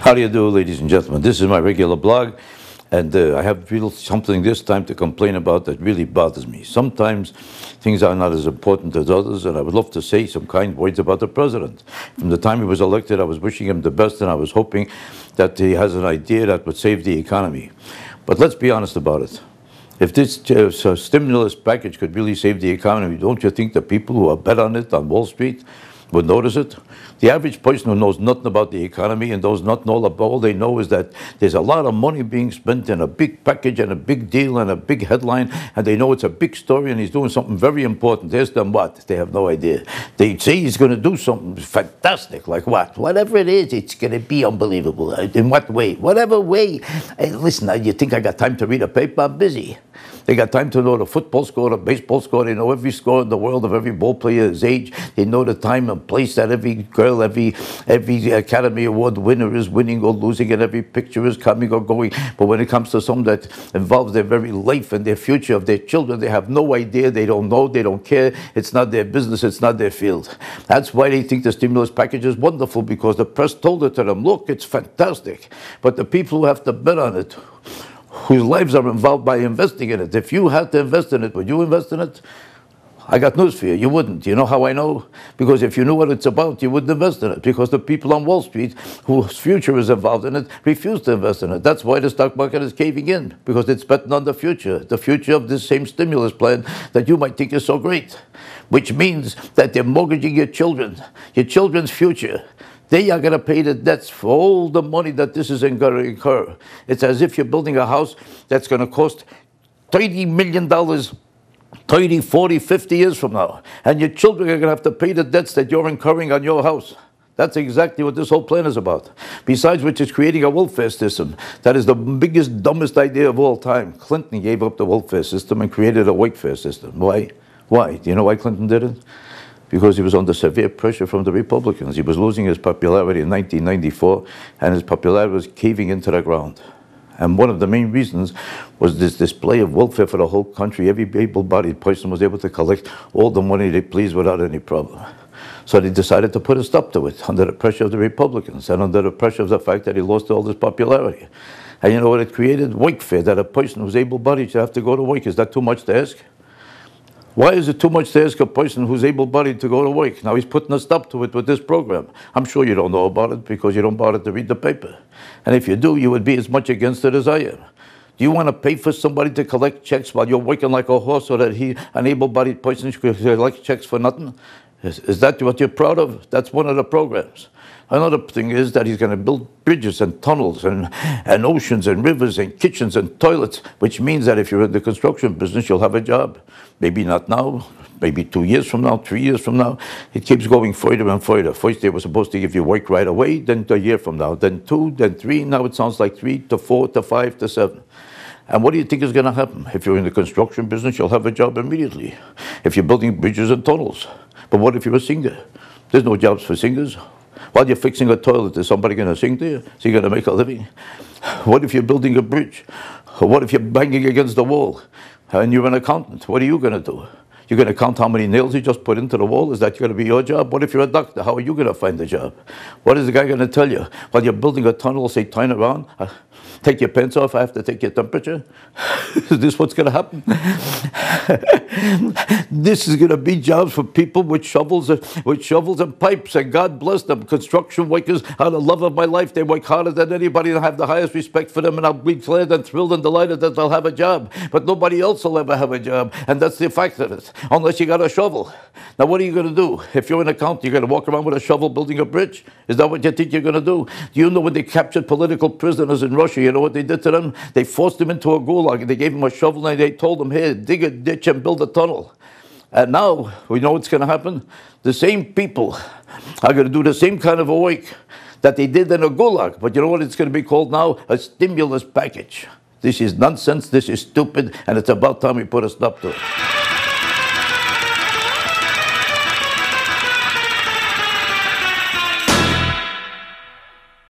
How do you do, ladies and gentlemen? This is my regular blog, and I have something this time to complain about that really bothers me. Sometimes things are not as important as others, and I would love to say some kind words about the president. From the time he was elected, I was wishing him the best, and I was hoping that he has an idea that would save the economy. But let's be honest about it. If this stimulus package could really save the economy, don't you think the people who have bet on it on Wall Street would notice it? The average person who knows nothing about the economy and knows nothing all they know is that there's a lot of money being spent in a big package and a big deal and a big headline, and they know it's a big story and he's doing something very important. Ask them what? They have no idea. They say he's going to do something fantastic, like what? Whatever it is, it's going to be unbelievable. In what way? Whatever way. Hey, listen, you think I got time to read a paper? I'm busy. They got time to know the football score, the baseball score. They know every score in the world of every ball player's age. They know the time and place that every girl, every Academy Award winner is winning or losing, and every picture is coming or going. But when it comes to something that involves their very life and their future of their children, they have no idea. They don't know. They don't care. It's not their business. It's not their field. That's why they think the stimulus package is wonderful, because the press told it to them. Look, it's fantastic. But the people who have to bet on it, whose lives are involved by investing in it. If you had to invest in it, would you invest in it? I got news for you. You wouldn't. You know how I know? Because if you knew what it's about, you wouldn't invest in it. Because the people on Wall Street whose future is involved in it refuse to invest in it. That's why the stock market is caving in, because it's betting on the future of this same stimulus plan that you might think is so great, which means that they're mortgaging your children's future. They are going to pay the debts for all the money that this is going to incur. It's as if you're building a house that's going to cost $30 million 30, 40, 50 years from now. And your children are going to have to pay the debts that you're incurring on your house. That's exactly what this whole plan is about. Besides which, it's creating a welfare system. That is the biggest, dumbest idea of all time. Clinton gave up the welfare system and created a wakefare system. Why? Why? Do you know why Clinton did it? Because he was under severe pressure from the Republicans. He was losing his popularity in 1994, and his popularity was caving into the ground. And one of the main reasons was this display of welfare for the whole country. Every able-bodied person was able to collect all the money they pleased without any problem. So they decided to put a stop to it under the pressure of the Republicans and under the pressure of the fact that he lost all his popularity. And you know what it created? Wakefare, that a person who's able-bodied should have to go to work. Is that too much to ask? Why is it too much to ask a person who's able-bodied to go to work? Now he's putting a stop to it with this program. I'm sure you don't know about it because you don't bother to read the paper. And if you do, you would be as much against it as I am. Do you want to pay for somebody to collect checks while you're working like a horse so that an able-bodied person should collect checks for nothing? Is that what you're proud of? That's one of the programs. Another thing is that he's going to build bridges and tunnels and oceans and rivers and kitchens and toilets, which means that if you're in the construction business, you'll have a job. Maybe not now, maybe 2 years from now, 3 years from now. It keeps going further and further. First, they were supposed to give you work right away, then a year from now, then 2, then 3. Now it sounds like 3 to 4 to 5 to 7. And what do you think is going to happen? If you're in the construction business, you'll have a job immediately. If you're building bridges and tunnels. But what if you're a singer? There's no jobs for singers. While you're fixing a toilet, is somebody going to sing to you? Is he going to make a living? What if you're building a bridge? What if you're banging against the wall and you're an accountant? What are you going to do? You're going to count how many nails you just put into the wall? Is that going to be your job? What if you're a doctor? How are you going to find a job? What is the guy going to tell you? While you're building a tunnel, say, turn around, take your pants off, I have to take your temperature? Is this what's going to happen? This is going to be jobs for people with shovels and pipes, and God bless them. Construction workers are the love of my life. They work harder than anybody, and I have the highest respect for them, and I'll be glad and thrilled and delighted that they'll have a job. But nobody else will ever have a job, and that's the fact of it, unless you got a shovel. Now, what are you going to do? If you're an accountant, you're going to walk around with a shovel building a bridge? Is that what you think you're going to do? Do you know when they captured political prisoners in Russia, you know what they did to them? They forced them into a gulag. They gave them a shovel and they told them, here, dig a ditch and build a tunnel. And now, we know what's going to happen? The same people are going to do the same kind of a work that they did in a gulag. But you know what it's going to be called now? A stimulus package. This is nonsense, this is stupid, and it's about time we put a stop to it.